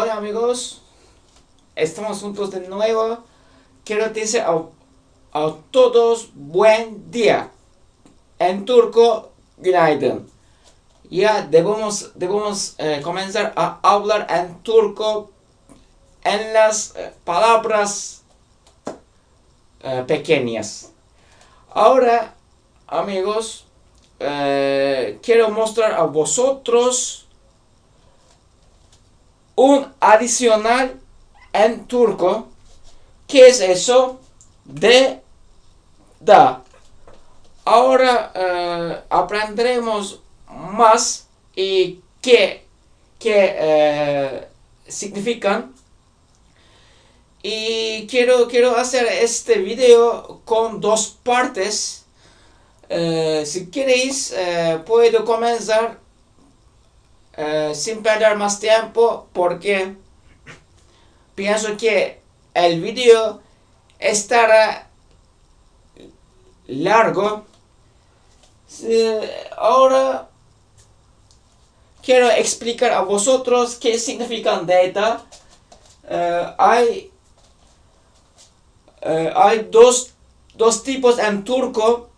Hola amigos, estamos juntos de nuevo. Quiero decir a todos buen día. En turco, günaydın. Ya debemos comenzar a hablar en turco en las palabras pequeñas. Ahora, amigos, quiero mostrar a vosotros un adicional en turco. ¿Qué es eso? De, da. Ahora aprenderemos más y qué significan. Y quiero hacer este video con dos partes. Si queréis, puedo comenzar sin perder más tiempo porque pienso que el video estará largo. Ahora quiero explicar a vosotros qué significan data. Hay dos tipos en turco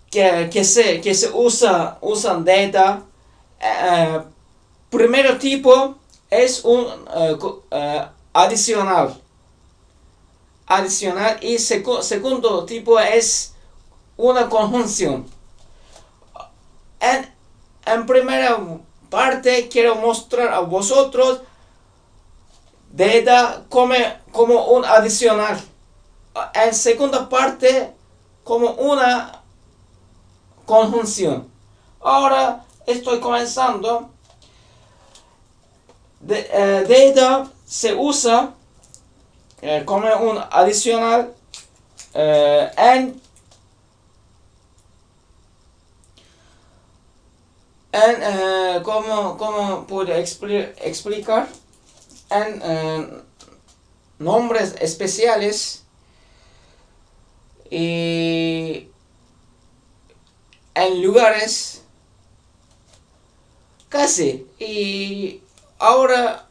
que se usan data. Primer tipo es un adicional y segundo tipo es una conjunción. En primera parte quiero mostrar a vosotros data como un adicional. En segunda parte como una conjunción. Ahora estoy comenzando. Data se usa como un adicional ¿cómo puedo explicar? En nombres especiales y en lugares casi. Y ahora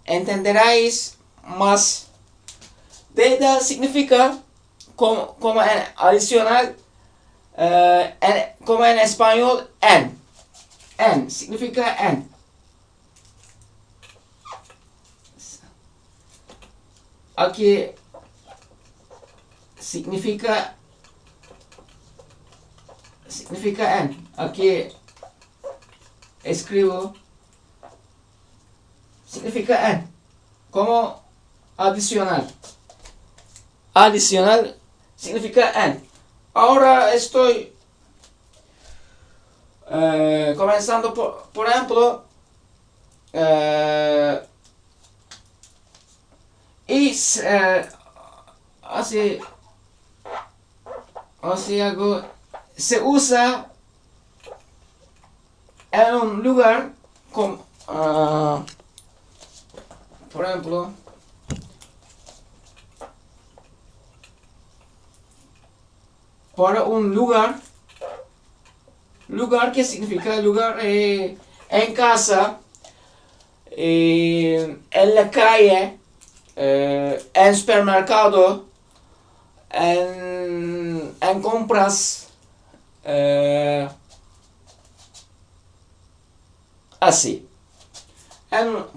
entenderéis más. Data significa como en adicional, como en español en. En significa en. Aquí significa en. Aquí escribo significa en como adicional. Adicional significa en. Ahora estoy comenzando por ejemplo así hago. Se usa en un lugar como por ejemplo para un lugar que significa lugar en casa, en la calle, en supermercado, en compras, así.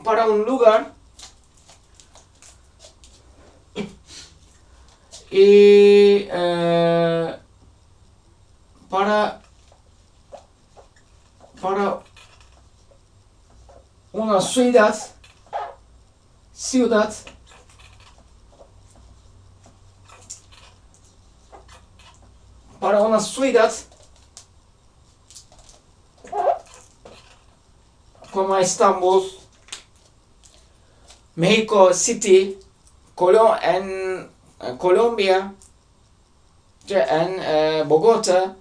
Para un lugar y para una ciudad para una ciudad como Estambul, Mexico City, en Colombia, en Bogotá,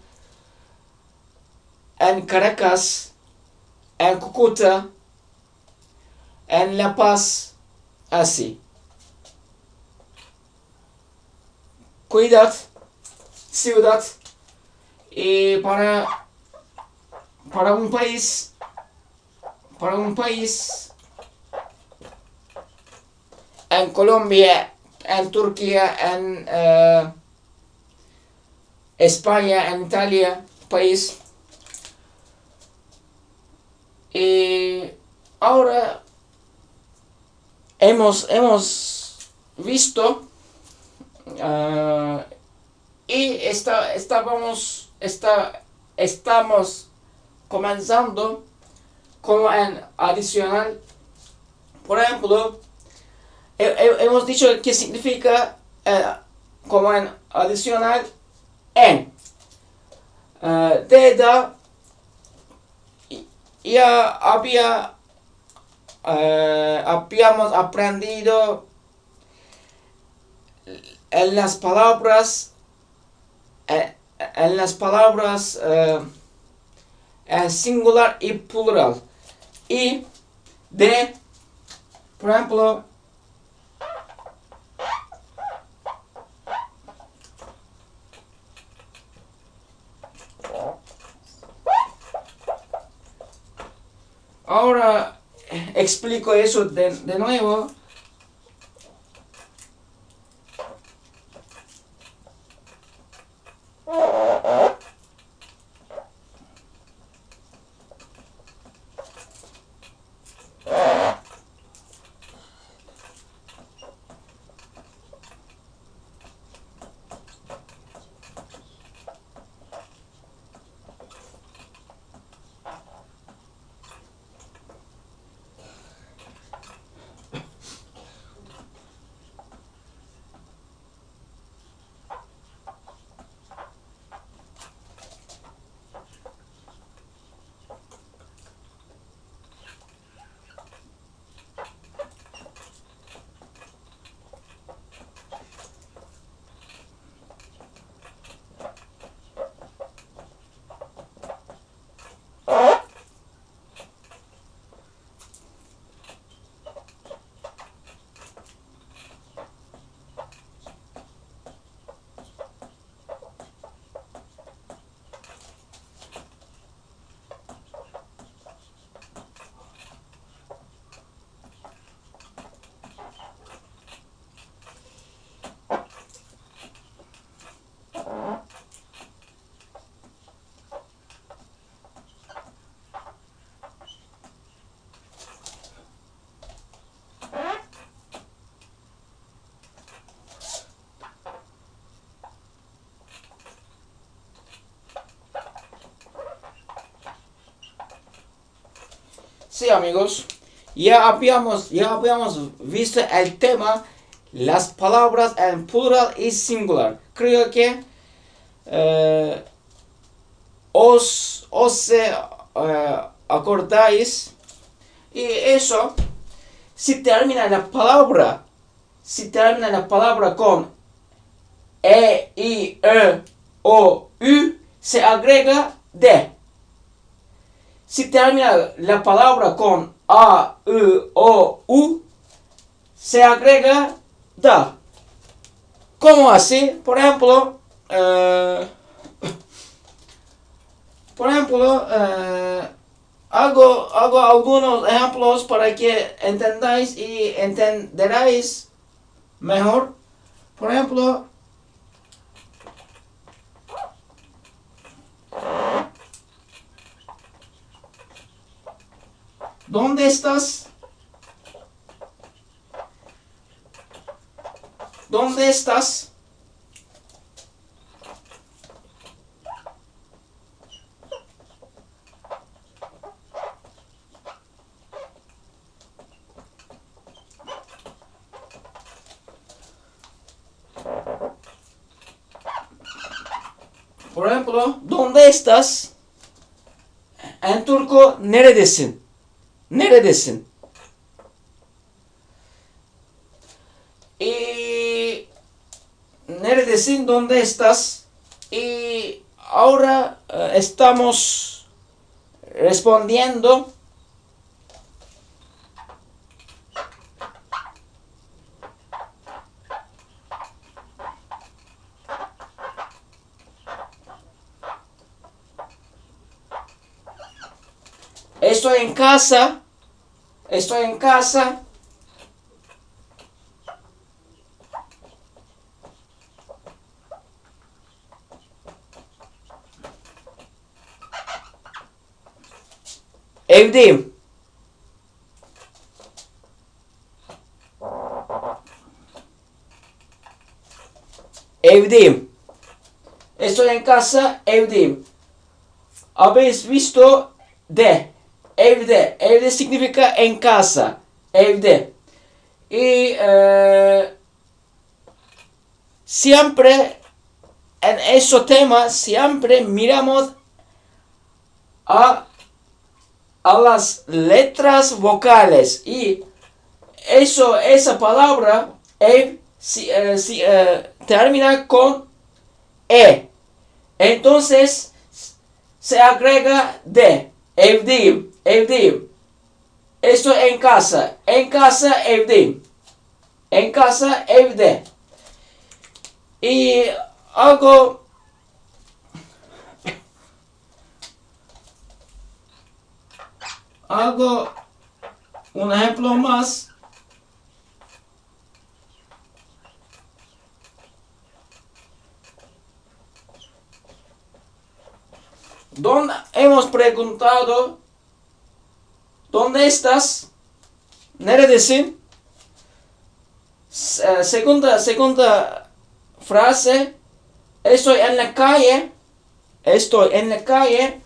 en Caracas, en Cúcuta, en La Paz, así. Ciudad, y para un país, para un país, en Colombia, en Turquía, en España, en Italia, país. Y ahora hemos visto y estamos comenzando como en adicional. Por ejemplo, hemos dicho que significa como en adicional en. Deda ya habíamos aprendido en las palabras en singular y plural. Y de, por ejemplo, ahora explico eso de nuevo. Sí, amigos, ya habíamos visto el tema, las palabras en plural y singular. Creo que eh, os acordáis. Y eso, si termina la palabra con I, O, U, se agrega D. Si termina la palabra con A, U, O, U, se agrega da. ¿Cómo así? Hago algunos ejemplos para que entendáis y entenderáis mejor. Por ejemplo, ¿dónde estás? ¿Dónde estás? Por ejemplo, ¿dónde estás? En turco, neredesin? Neredesin? Y neredesin, ¿dónde estás? Y ahora estamos respondiendo. Estoy en casa. Estoy en casa. Evdeyim. Evdeyim. Estoy en casa, evdeyim. Habéis visto de. Evde. Evde significa en casa. Evde. Y siempre en ese tema, siempre miramos a las letras vocales. Y esa palabra, ev, termina con E. Entonces se agrega de. Evdeyim, evdeyim. Estoy en casa, evdeyim. En casa, evde. Y hago un ejemplo más. Donde hemos preguntado, ¿dónde estás? Neredesin? Segunda frase, estoy en la calle. Estoy en la calle.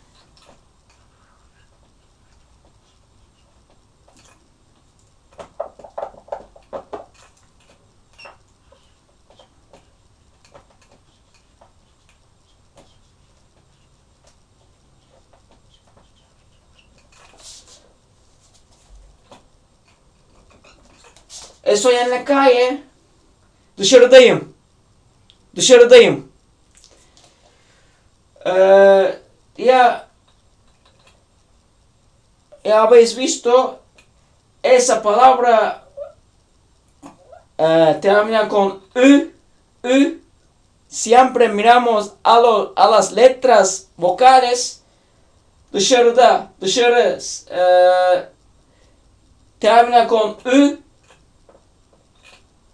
Estoy en la calle. Dışarıdayım. Dışarıdayım. Ya habéis visto esa palabra termina con U. Siempre miramos a las letras vocales. Dışarıda. Dışarı termina con U.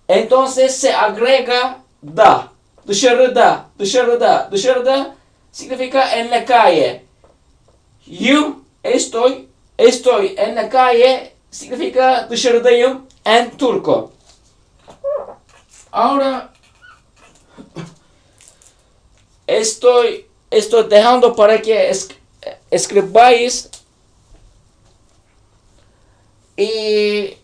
Entonces se agrega da. Dışarıda, dışarıda, dışarıda significa en la calle. Yo estoy en la calle significa dışarıdayım en turco. Ahora estoy dejando para que escribáis y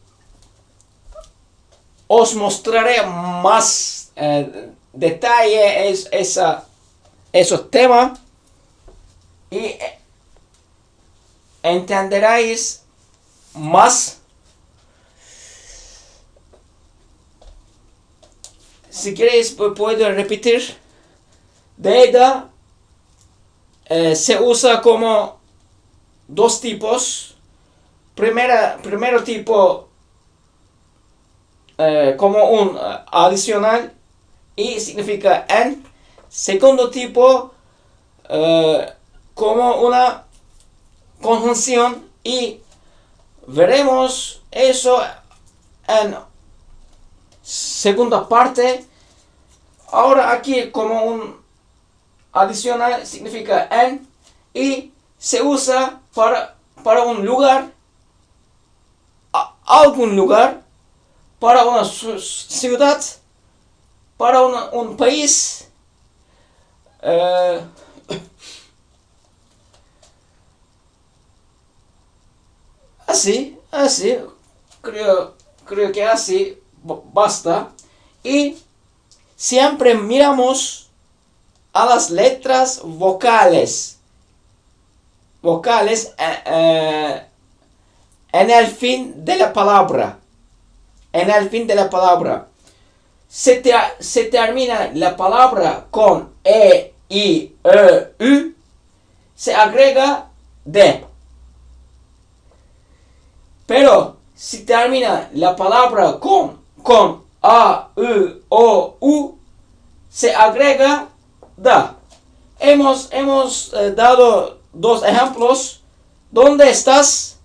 os mostraré más detalle esos temas y entenderéis más. Si queréis puedo repetir. Data se usa como dos tipos. Primero tipo como un adicional y significa en. Segundo tipo como una conjunción y veremos eso en segunda parte. Ahora aquí como un adicional significa en y se usa para un lugar, algún lugar, para una ciudad, para un país. Así, creo que así basta. Y siempre miramos a las letras vocales en el fin de la palabra. Se termina la palabra con E, I, E, U. Se agrega D. Pero si termina la palabra con A, U, O, U, se agrega da. Hemos dado dos ejemplos. ¿Dónde estás?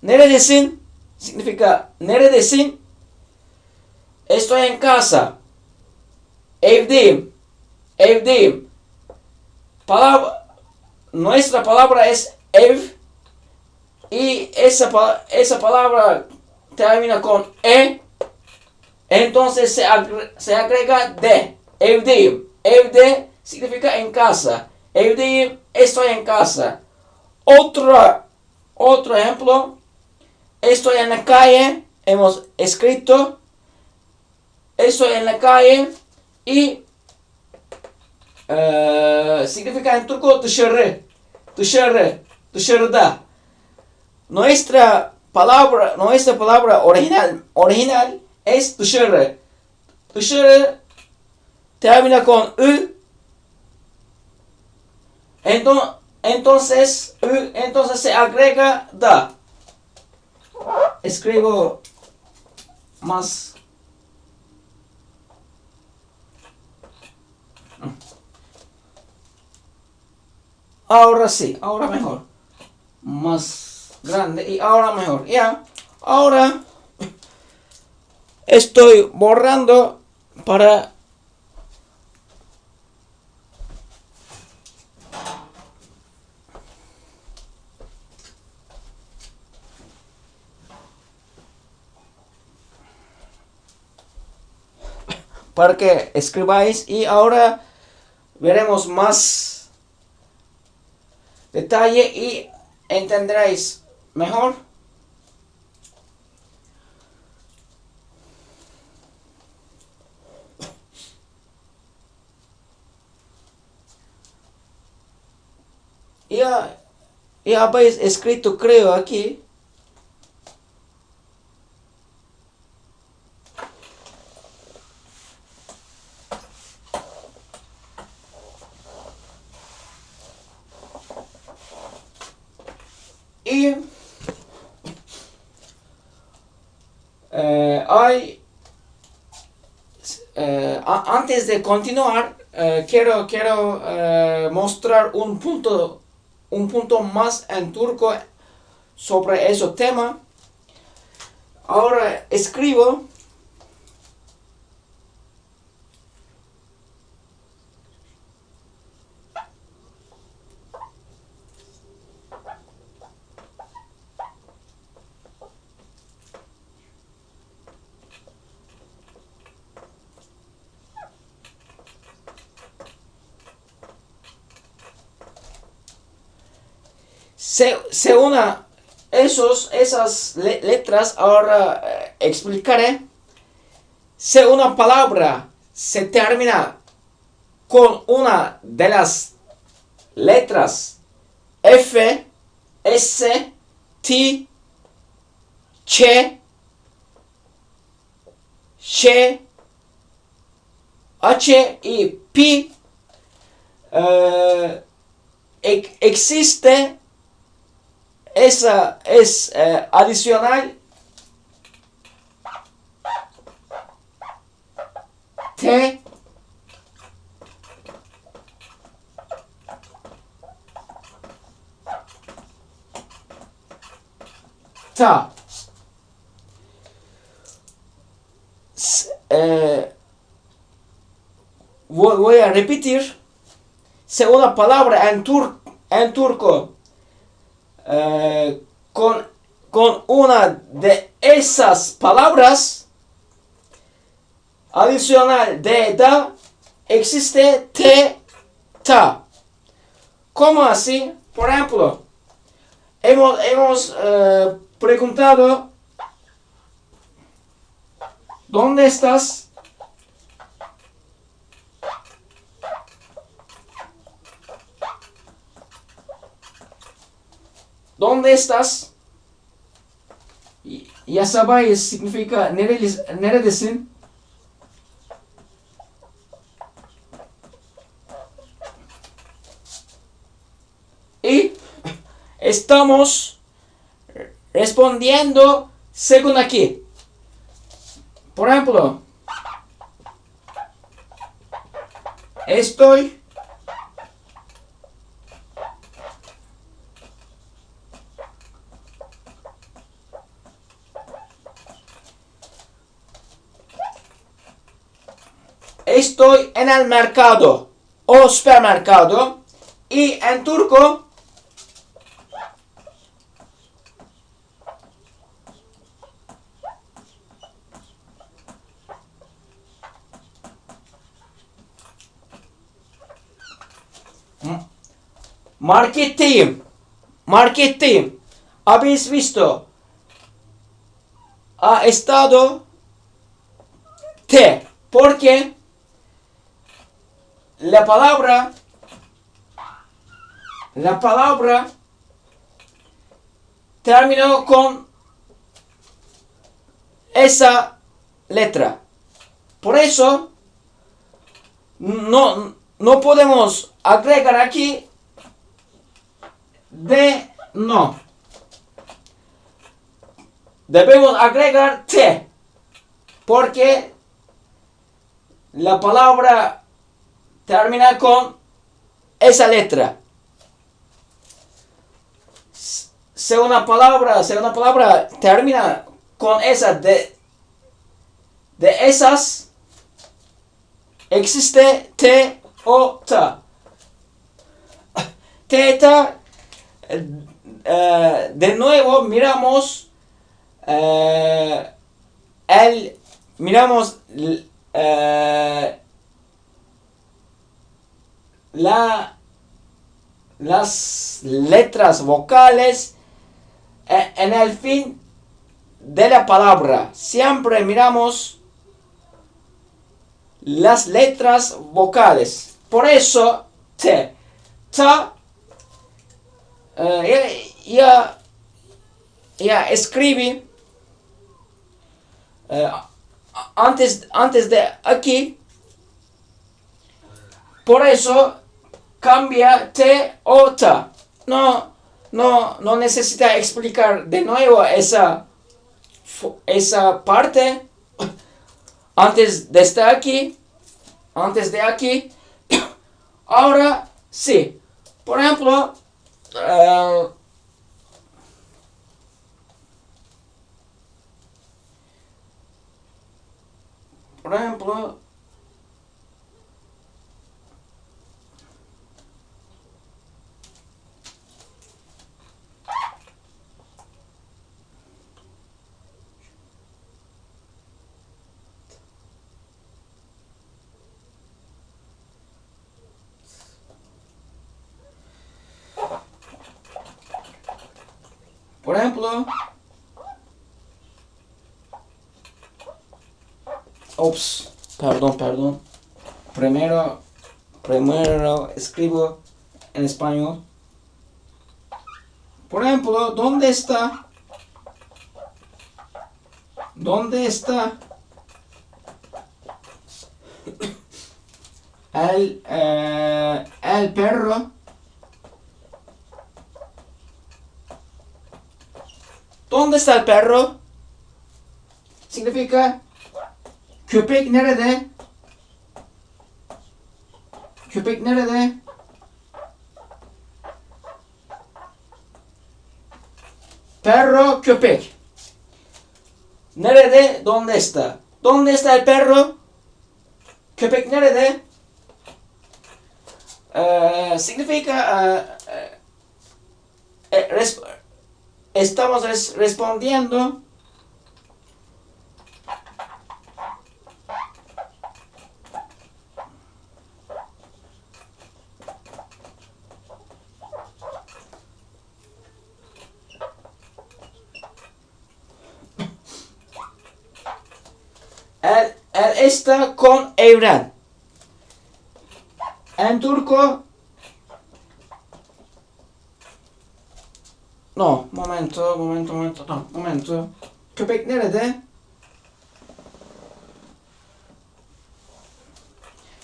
Neredesin? significa neredesin? Estoy en casa. Evdeyim. Evdeyim. Nuestra palabra es ev. Y esa palabra termina con e. Entonces se agrega de. Evdeyim. Evde significa en casa. Evdeyim, estoy en casa. Otro ejemplo. Estoy en la calle. Hemos escrito. Estoy en la calle. Y significa en turco dışarı. Dışarı. Dışarıda. Nuestra palabra original es dışarı. Dışarı termina con ü. Entonces se agrega da. Escribo más. Ahora sí, ahora mejor. Más grande y ahora mejor. Ya, ahora estoy borrando para que escribáis y ahora veremos más detalle y entenderéis mejor. Ya habéis escrito, creo, aquí. Y antes de continuar, quiero mostrar un punto más en turco sobre ese tema. Ahora escribo. Se una esas letras, ahora explicaré. Si una palabra se termina con una de las letras F, S, T, Ç, Ş, H y P, existe esa es adicional T, ta. Voy a repetir. Si una palabra en turco con una de esas palabras adicional de da, existe te, ta. ¿Cómo así? Por ejemplo, hemos preguntado, ¿dónde estás? ¿Dónde estás? Ya sabéis, significa neredesin. Y estamos respondiendo según aquí. Por ejemplo, estoy estoy en el mercado o supermercado. Y en turco marketteyim. Marketteyim. ¿Habéis visto? Ha estado T. Porque la palabra terminó con esa letra. Por eso no podemos agregar aquí de no. Debemos agregar T. Porque la palabra termina con esa letra. Si una palabra termina con esa de esas, existe T o ta. Teta, de nuevo miramos las letras vocales en el fin de la palabra. Siempre miramos las letras vocales. Por eso T, ta, ya escribí antes de aquí. Por eso cambia T o ta. No necesita explicar de nuevo esa parte antes de estar aquí. Antes de aquí. Ahora sí. Por ejemplo, por ejemplo, perdón. Primero escribo en español. Por ejemplo, ¿dónde está el perro? ¿Dónde está el perro? Significa köpek nerede? Köpek nerede? Perro, köpek. Nerede? ¿Dónde está? ¿Dónde está el perro? Köpek nerede? Significa estamos respondiendo él está con evren. En turco momento. Köpek nerede?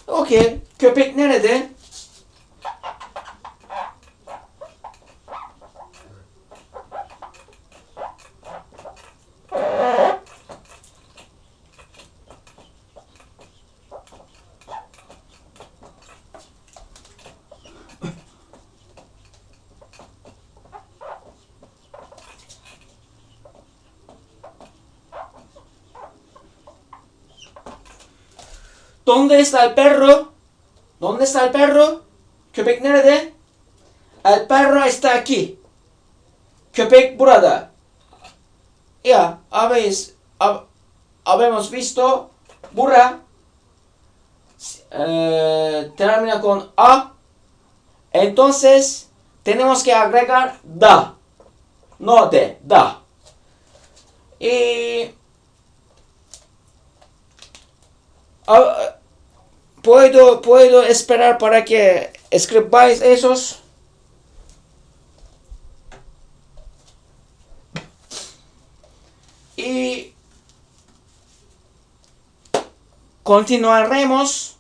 Okey. Köpek nerede? ¿Dónde está el perro? ¿Dónde está el perro? Köpek nerede? El perro está aquí. Köpek burada. Ya, habemos visto bura termina con a. Entonces tenemos que agregar da. No de, da. Y puedo esperar para que escribáis esos. Y continuaremos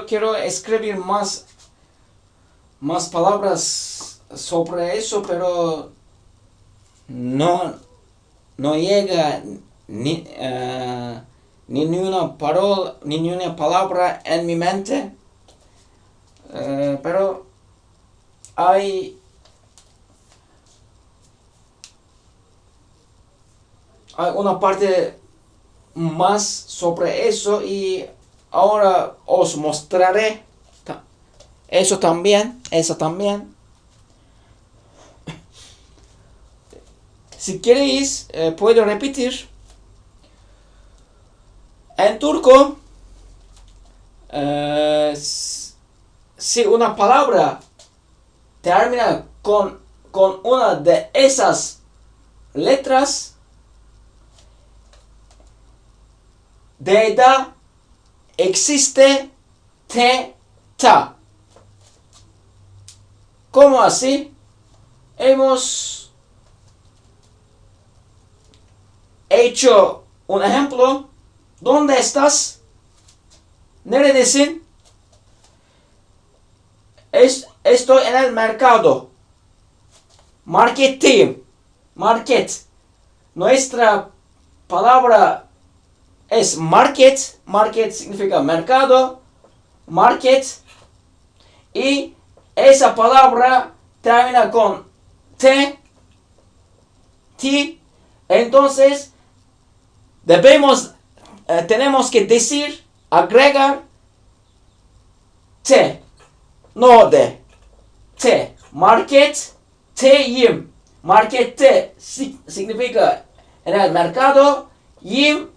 quiero escribir más palabras sobre eso, pero no llega ni una parola, ni una palabra en mi mente. Pero hay una parte más sobre eso y ahora os mostraré eso también. Si queréis, puedo repetir. En turco, si una palabra termina con una de esas letras, D'da existe ta. ¿Cómo así? Hemos hecho un ejemplo. ¿Dónde estás? Neredesin? Estoy en el mercado. Marketteyim. Market. Nuestra palabra es market. Market significa mercado. Market. Y esa palabra termina con t. Entonces tenemos que decir, agregar t. No de. T. Market. Teyim. Markette significa en el mercado. Yim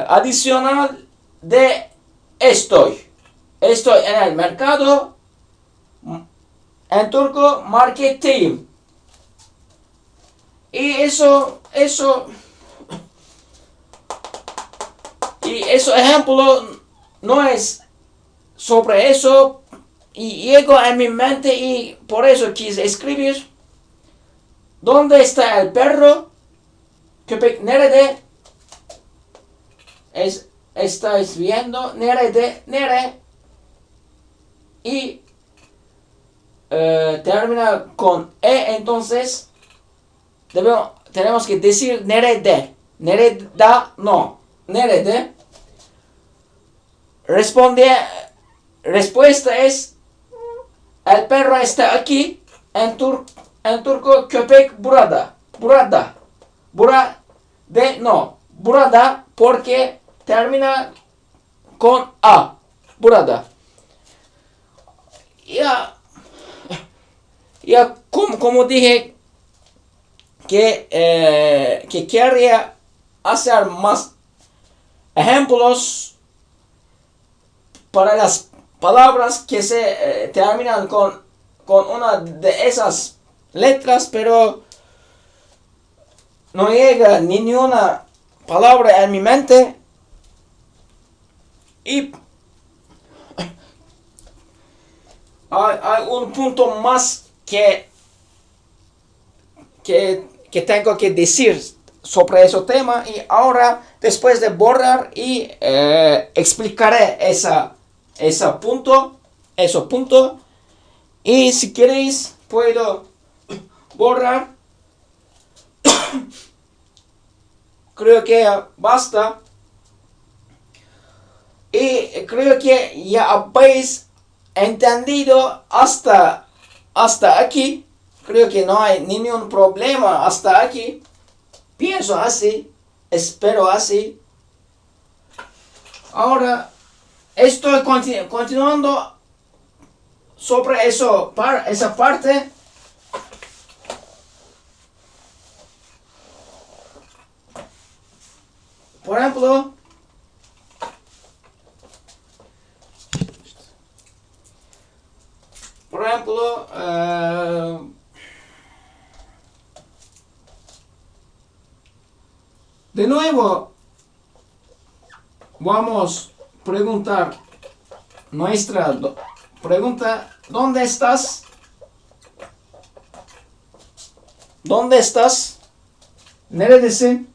adicional de estoy. Estoy en el mercado. En turco marketteyim. Y eso ejemplo no es sobre eso y llegó en mi mente y por eso quise escribir. ¿Dónde está el perro? Köpek nerede? Estáis viendo nerede, nere y termina con e, entonces tenemos que decir nerede. Nereda no. Nerede. Respuesta es el perro está aquí. En turco köpek burada. Burada. Burada porque termina con a. Burada. Ya como dije que quería hacer más ejemplos para las palabras que se terminan con una de esas letras, pero no llega ninguna palabra en mi mente y hay un punto más que que tengo que decir sobre ese tema, y ahora después de borrar y explicaré ese punto, y si queréis puedo borrar. Creo que basta, y creo que ya habéis entendido hasta aquí. Creo que no hay ningún problema hasta aquí. Pienso así, espero así. Ahora estoy continuando sobre esa parte. Por ejemplo, de nuevo vamos a preguntar nuestra pregunta: ¿dónde estás? ¿Dónde estás? Neredesin?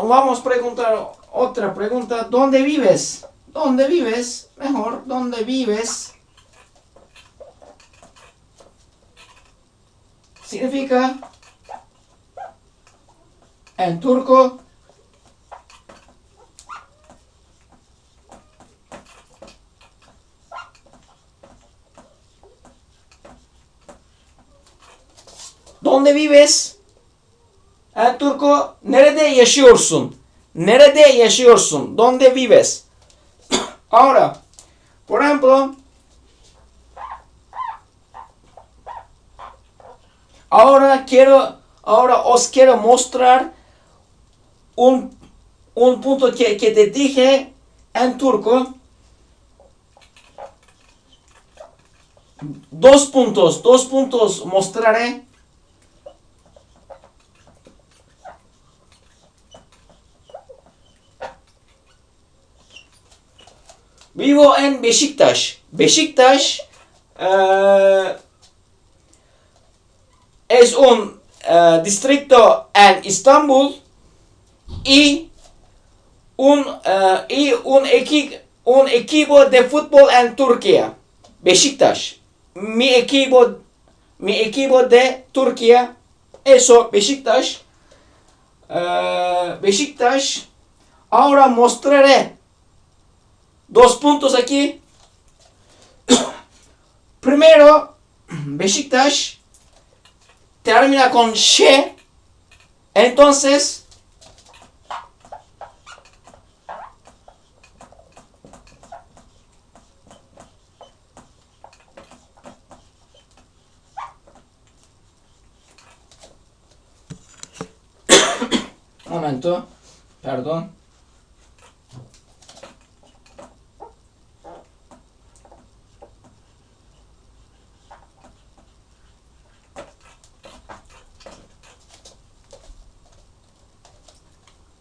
Vamos a preguntar otra pregunta. ¿Dónde vives? ¿Dónde vives? Mejor, ¿dónde vives? Significa en turco ¿dónde vives? En turco nerede yaşıyorsun? Nerede yaşıyorsun? ¿Dónde vives? Ahora, por ejemplo, ahora os quiero mostrar un punto que te dije en turco. Dos puntos mostraré. Vivo en Beşiktaş. Beşiktaş es un distrito en Istanbul y un equipo de fútbol en Turquía. Beşiktaş. Mi equipo de Turquía. Eso, Beşiktaş. Beşiktaş. Ahora mostraré dos puntos aquí. Primero, Beşiktaş termina con Ş. Entonces, momento, perdón.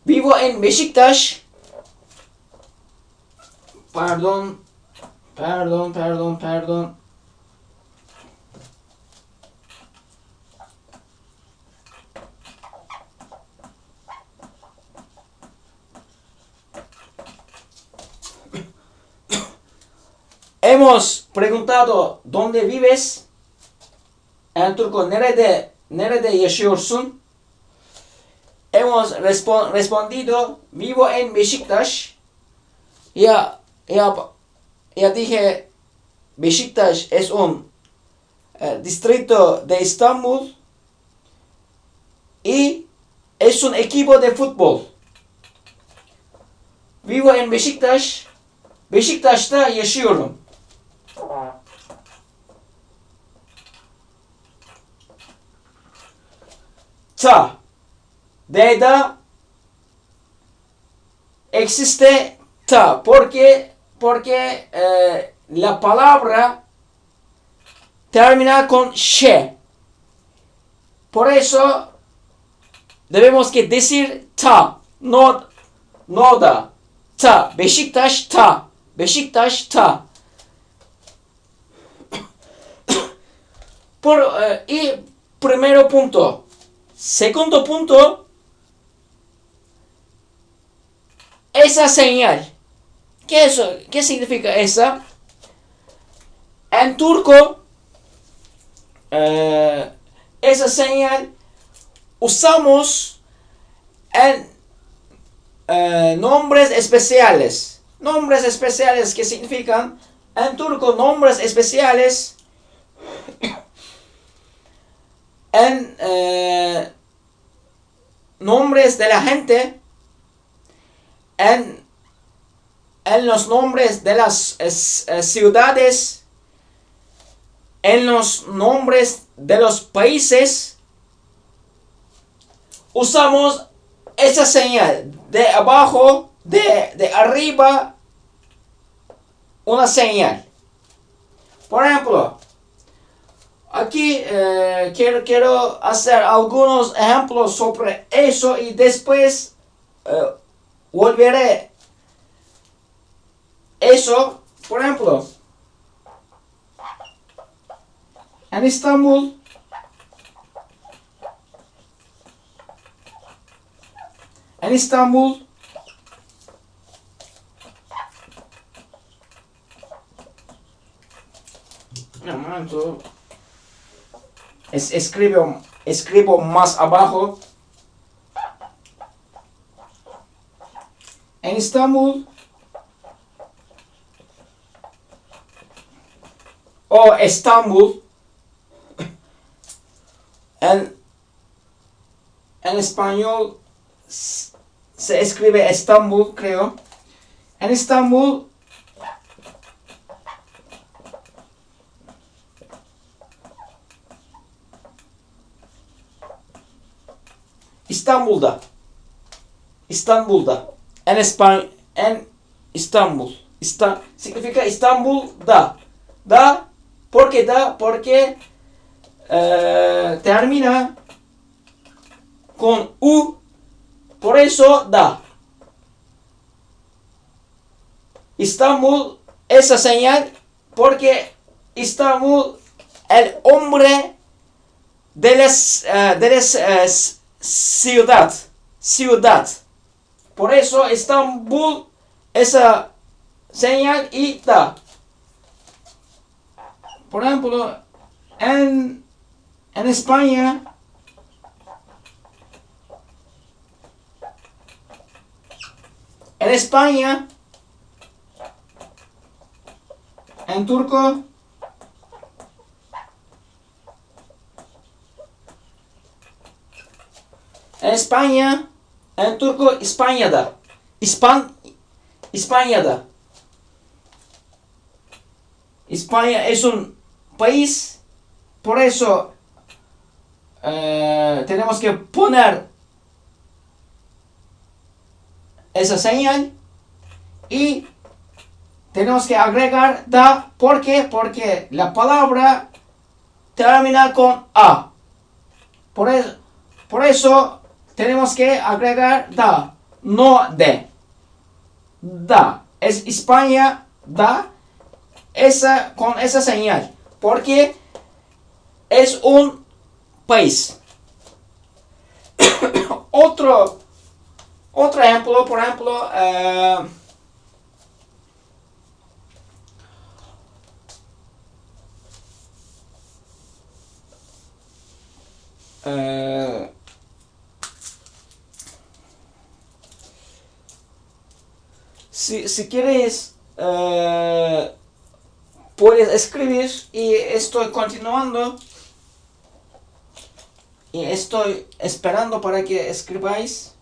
Vivo en Beşiktaş. Perdón. Hemos preguntado ¿dónde vives? En turco nerede yaşıyorsun? Hemos respondido vivo en Beşiktaş. Ya dije Beşiktaş es un distrito de Istanbul y es un equipo de fútbol. Vivo en Beşiktaş. Beşiktaş'ta yaşıyorum. D'da existe ta porque la palabra termina con she. Por eso debemos que decir ta, no, no da. Ta, Beşiktaş ta, Beşiktaş ta. Y primero punto. Segundo punto, esa señal. ¿Qué significa esa? En turco, esa señal usamos en nombres especiales. Nombres especiales que significan en turco nombres especiales en nombres de la gente, en los nombres de las ciudades, en los nombres de los países, usamos esa señal de abajo, de arriba, una señal. Por ejemplo, aquí quiero hacer algunos ejemplos sobre eso y después volveré eso. Por ejemplo, en Istanbul, un momento, escribo más abajo. En Istanbul o Estambul, en español se escribe Estambul, creo. En Estambul İstanbul'da. En İstanbul. Significa İstanbul'da. ¿Por qué da? Porque termina con U. Por eso da. İstanbul, esa señal, porque İstanbul, el hombre de la ciudad. Por eso Estambul, esa señal y da. Por ejemplo, en España, en turco, en España, en turco, İspanya'da. İspanya'da. España es un país, por eso tenemos que poner esa señal y tenemos que agregar da. ¿Por qué? Porque la palabra termina con A. Por eso tenemos que agregar da, no de. Da. Es España, da. Con esa señal. Porque es un país. Otro ejemplo, por ejemplo, si quieres, puedes escribir y estoy continuando y estoy esperando para que escribáis.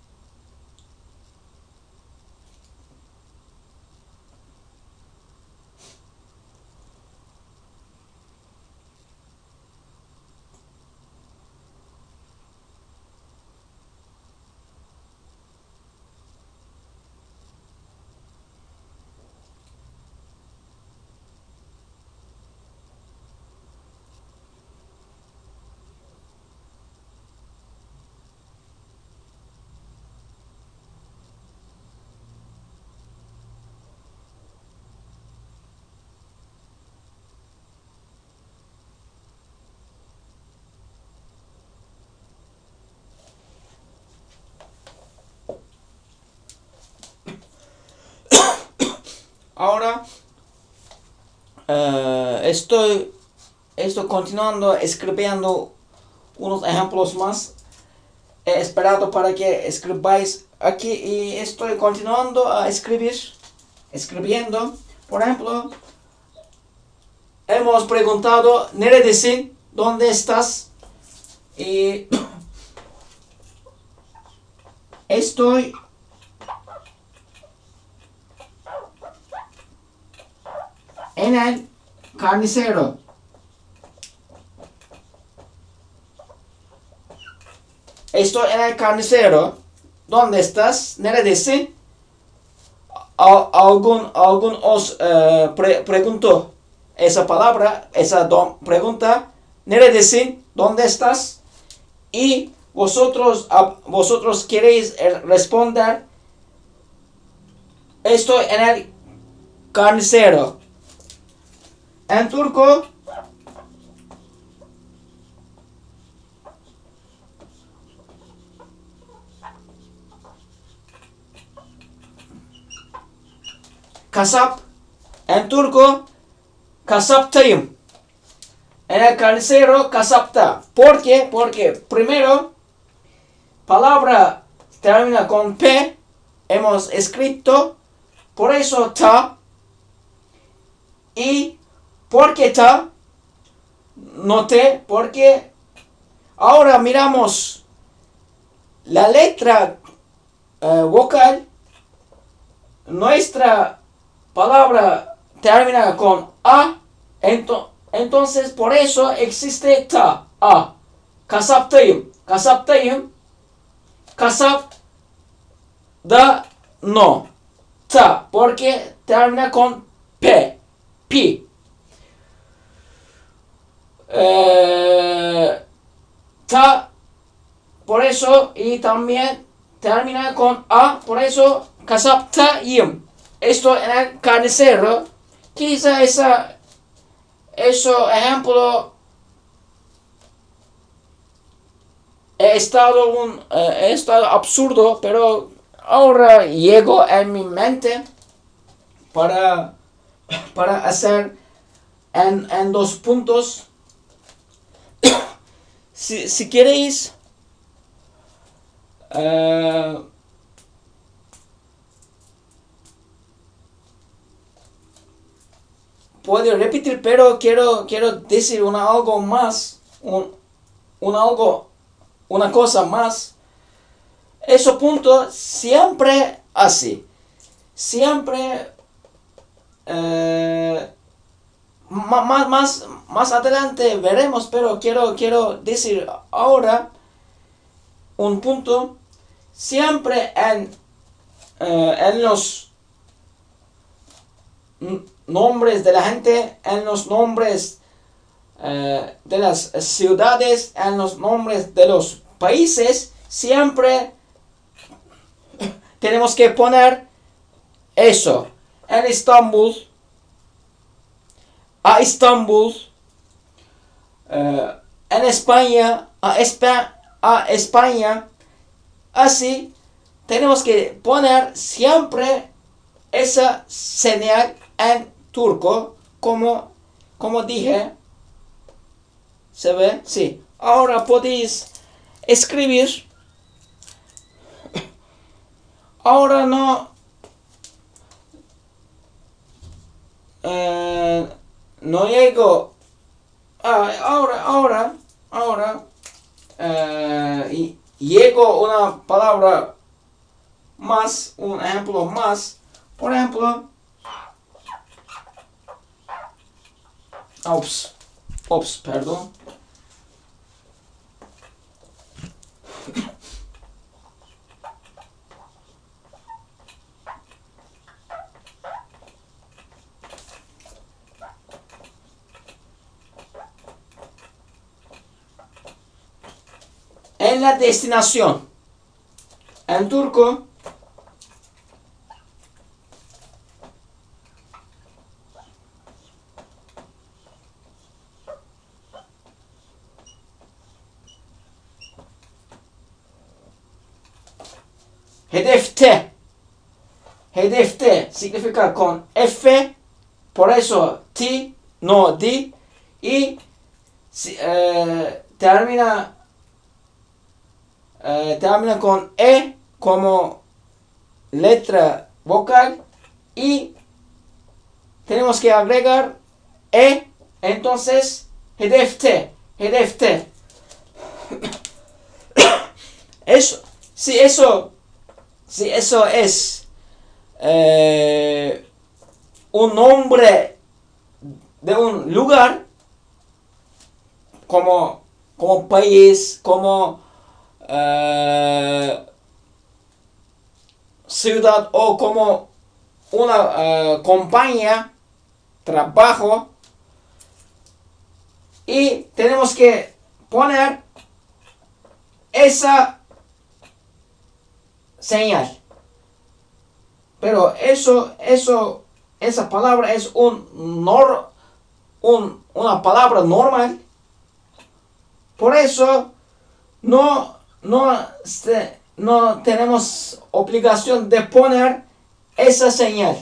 Ahora estoy continuando escribiendo unos ejemplos más. He esperado para que escribáis aquí y estoy continuando a escribiendo. Por ejemplo, hemos preguntado neredesin, ¿dónde estás? Y estoy en el carnicero. Estoy en el carnicero. ¿Dónde estás? Neredesin? Algún os preguntó esa palabra, esa pregunta. Neredesin? ¿Dónde estás? Y vosotros queréis responder, estoy en el carnicero. En turco, kasap. En turco, kasaptayım. En el carnicero, kasapta. ¿Por qué? Porque primero, palabra termina con P. Hemos escrito. Por eso ta. Y ¿por qué ta? Noté. Porque ahora miramos la letra vocal. Nuestra palabra termina con A. Entonces por eso existe ta. A. Kasaptayım. Kasaptayım. Kasap da no. Ta. Porque termina con P. Pi. Ta. Por eso. Y también termina con A. Por eso kasaptayım. Esto en el carnicero. Quizá eso ejemplo he estado absurdo, pero ahora llego en mi mente para hacer en 2 puntos. si queréis puedo repetir, pero quiero decir algo más, una cosa más. Ese punto siempre así. Siempre más adelante veremos, pero quiero decir ahora un punto. Siempre en los nombres de la gente, en los nombres de las ciudades, en los nombres de los países, siempre tenemos que poner eso. En Estambul, a Estambul, en España, a España. Así tenemos que poner siempre esa señal en turco, como dije. ¿Se ve? Sí. Ahora podéis escribir. Ahora no llego. Ahora llego una palabra más, un ejemplo más. Por ejemplo, perdón. En la destinación. En turco, hedefte. hedefte significa con F, por eso T, no D, y termina con E como letra vocal y tenemos que agregar E, entonces hedefte. Eso, si eso es un nombre de un lugar, como país, como ciudad o como una compañía, trabajo, y tenemos que poner esa señal. Pero esa palabra es una palabra normal. Por eso no tenemos obligación de poner esa señal.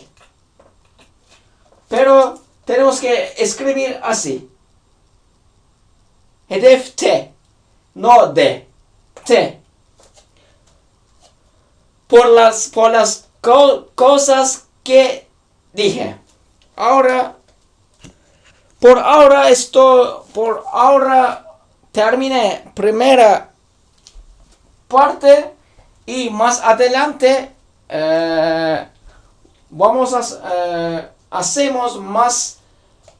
Pero tenemos que escribir así. Hedefte, no de, te. Por las cosas que dije. Por ahora terminé primera parte y más adelante hacemos más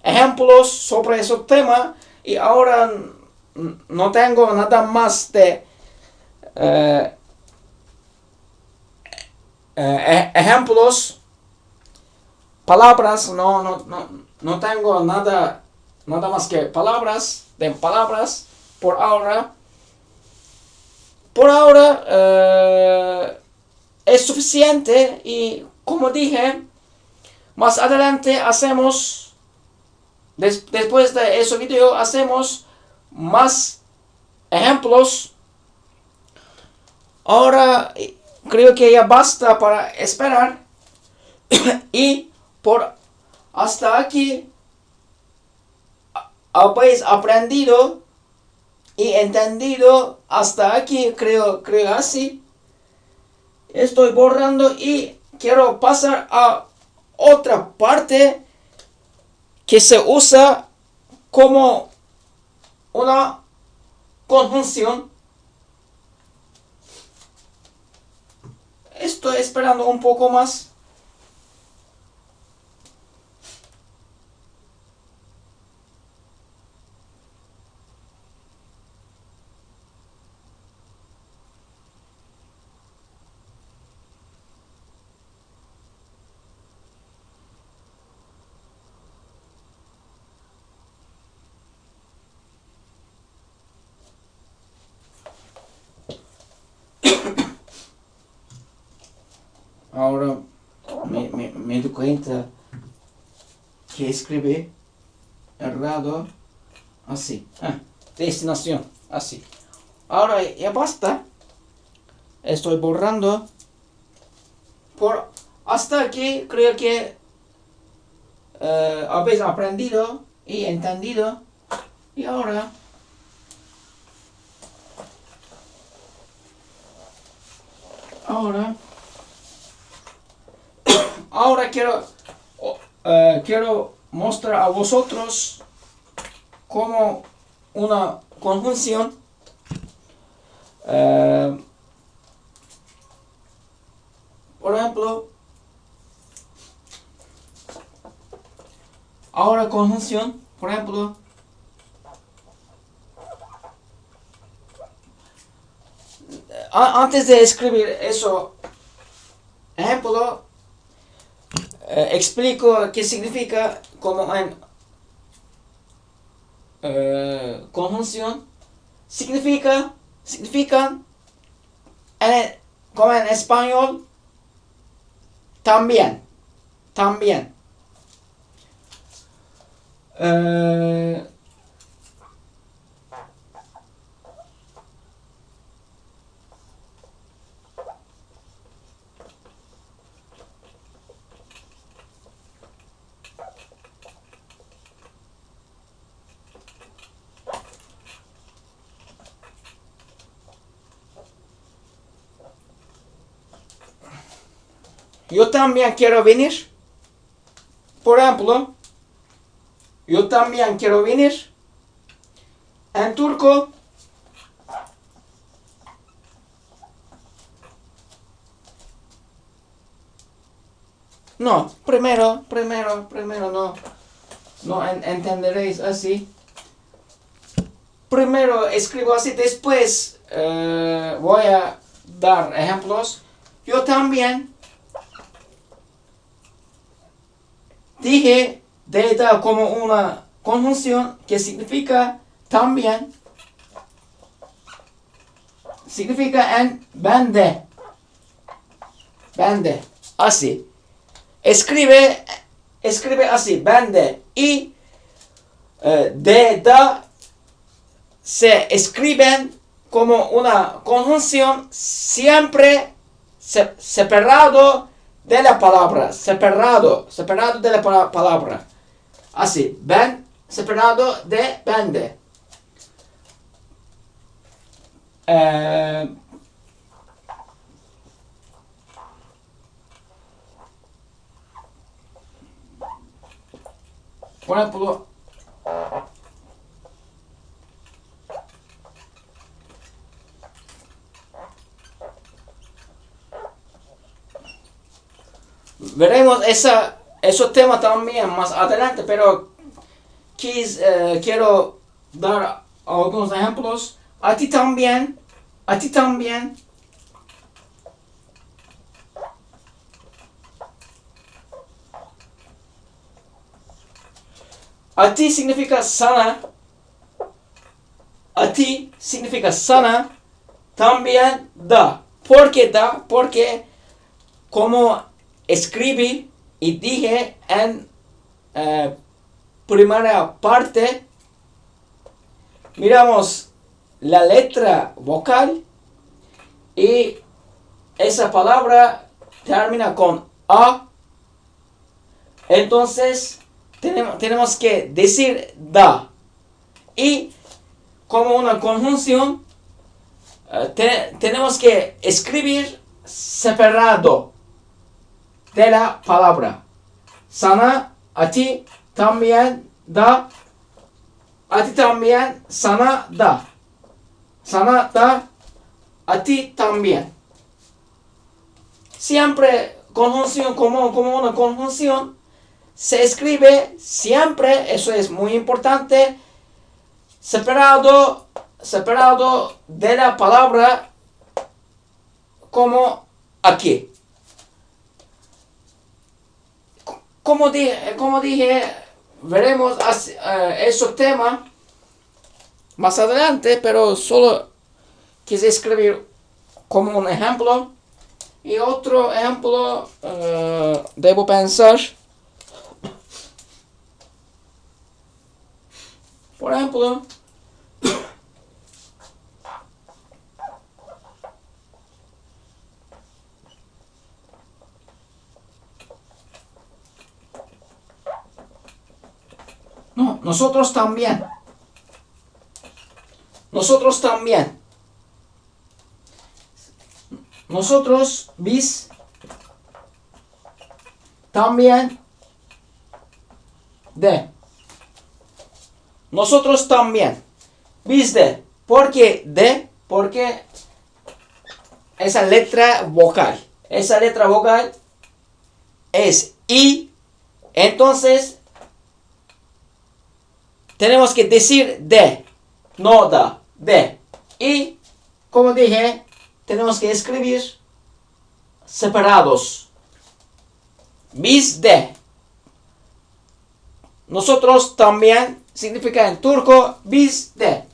ejemplos sobre ese tema y ahora no tengo nada más de ejemplos, palabras, no tengo nada más que palabras por ahora. Por ahora es suficiente y como dije, más adelante hacemos, después de ese video, hacemos más ejemplos. Ahora creo que ya basta para esperar y por hasta aquí habéis aprendido y entendido hasta aquí, creo así. Estoy borrando y quiero pasar a otra parte que se usa como una conjunción. Estoy esperando un poco más. Ahora me doy cuenta que escribí errado así. Destinación, así. Ahora ya basta. Estoy borrando. Por hasta aquí creo que habéis aprendido y entendido. Y ahora quiero mostrar a vosotros como una conjunción por ejemplo, ahora conjunción, por ejemplo, antes de escribir eso ejemplo, explico qué significa como en conjunción. Significan como en español también. yo también quiero venir. Por ejemplo, yo también quiero venir. En turco, no, primero no. No entenderéis así. Primero escribo así, después voy a dar ejemplos. Yo también dije data como una conjunción que significa también. Significa en bende. Bende. Así. Escribe así, bende. Y data se escriben como una conjunción siempre separado de la palabra. Separado de la palabra. Así, separado de bende. Por ejemplo, veremos esos temas también más adelante, pero quiero dar algunos ejemplos. A ti también. A ti también. A ti significa sana. A ti significa sana. También da. ¿Por qué da? Porque como escribí y dije en primera parte, miramos la letra vocal y esa palabra termina con A. Entonces tenemos que decir da. Y como una conjunción tenemos que escribir separado de la palabra. Sana, a ti también da. A ti también, sana da. Sana da, a ti también. Siempre conjunción como una conjunción se escribe siempre, eso es muy importante, separado de la palabra como aquí. Como dije, veremos esos temas más adelante, pero solo quise escribir como un ejemplo. Y otro ejemplo, debo pensar. Por ejemplo, no, nosotros también. Nosotros también. Nosotros, bis, también, de. Nosotros también. Biz de. ¿Por qué de? Porque esa letra vocal. Esa letra vocal es I. Entonces, tenemos que decir de. No da. De. Y, como dije, tenemos que escribir separados. Biz de. Nosotros también significa en turco biz de.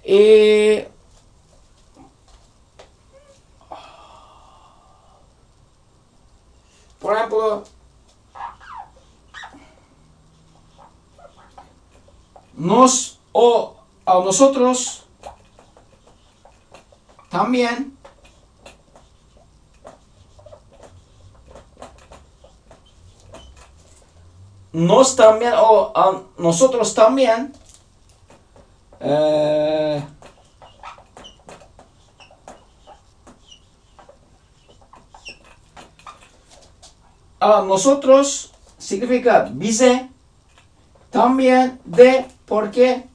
Y por ejemplo, nos o a nosotros también nos también o a nosotros también a nosotros significa bize. También de, porque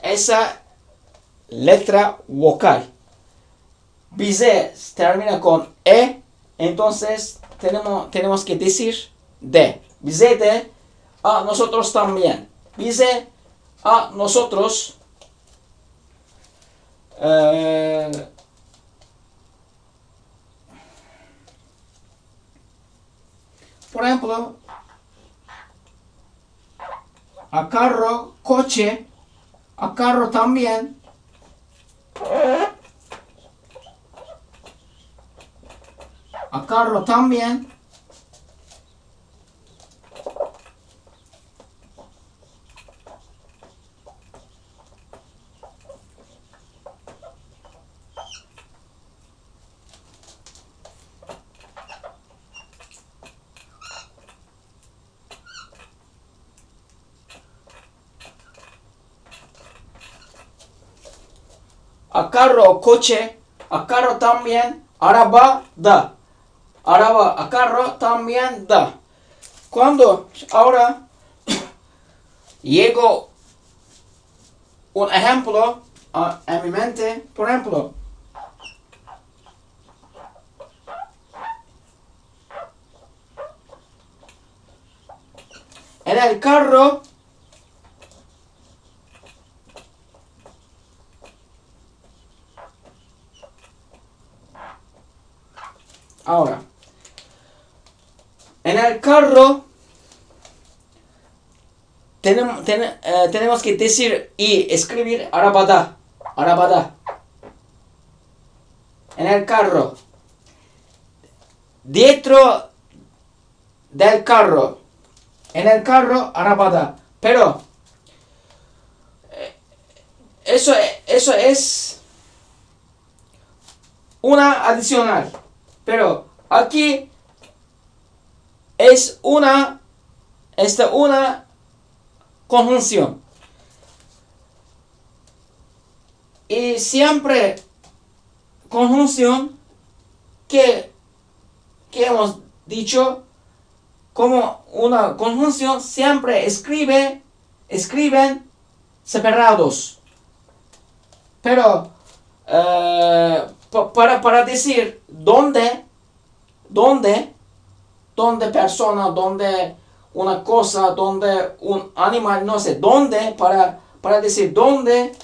esa letra vocal. Bize termina con e, entonces tenemos que decir de. Bize de, a nosotros también. Bize, a nosotros. Por ejemplo, a carro, coche, a carro también. A carro también. A carro, coche, a carro también, araba da. Araba, a carro también da. Cuando ahora llego un ejemplo en mi mente, por ejemplo, en el carro ahora en el carro tenemos que decir y escribir arabada. Arabada. En el carro. Dentro del carro. En el carro, arabada. Pero eso es una adicional. Pero aquí es una conjunción. Y siempre conjunción que hemos dicho como una conjunción siempre escriben separados. Pero para decir dónde persona, dónde una cosa, dónde un animal, no sé, dónde, para decir dónde,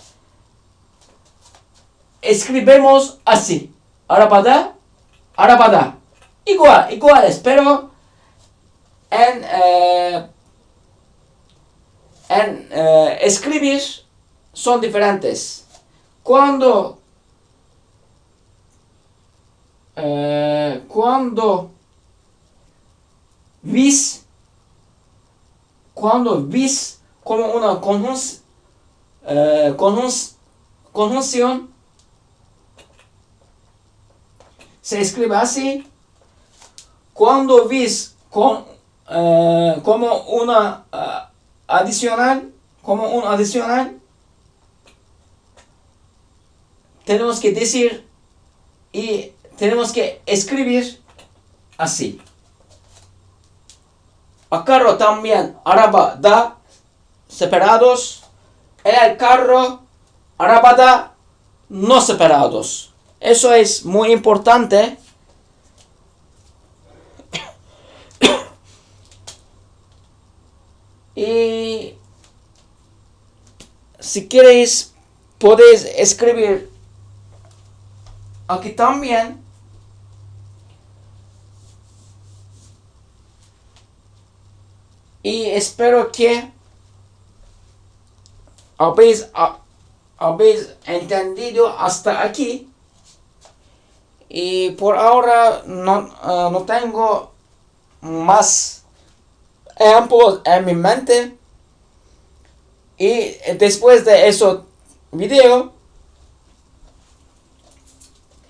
escribimos así, arabada, arabada, iguales, pero en escribir son diferentes. Cuando vis como una conjunción se escribe así. Cuando vis como una adicional, tenemos que decir y tenemos que escribir así. A carro también, araba da, separados. El carro, araba da, no separados. Eso es muy importante. Y si queréis, podéis escribir aquí también. Y espero que habéis entendido hasta aquí. Y por ahora no tengo más ejemplos en mi mente. Y después de ese video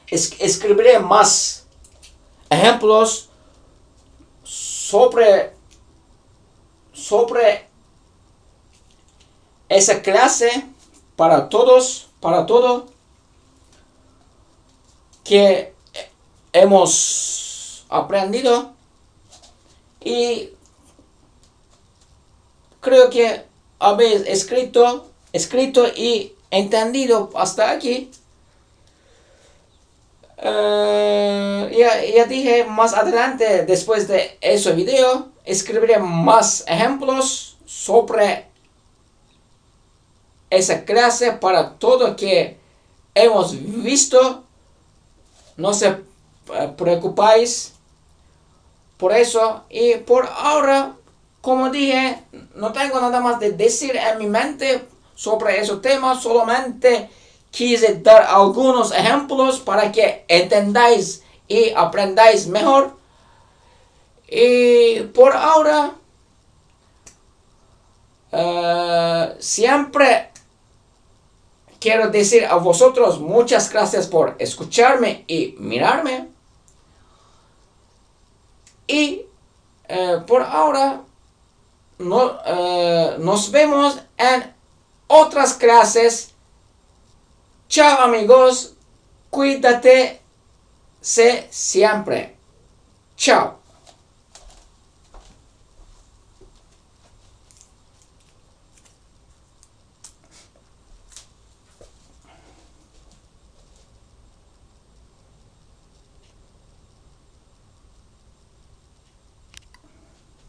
escribiré más ejemplos sobre esa clase para todo que hemos hemos aprendido y creo que habéis escrito y entendido hasta aquí. Ya dije, más adelante, después de ese video, escribiré más ejemplos sobre esa clase para todo que hemos visto. No se preocupáis por eso. Y por ahora, como dije, no tengo nada más de decir en mi mente sobre ese tema. Solamente quise dar algunos ejemplos para que entendáis y aprendáis mejor. Y por ahora, siempre quiero decir a vosotros muchas gracias por escucharme y mirarme. Y por ahora nos vemos en otras clases. Chao amigos, cuídate siempre. Chao.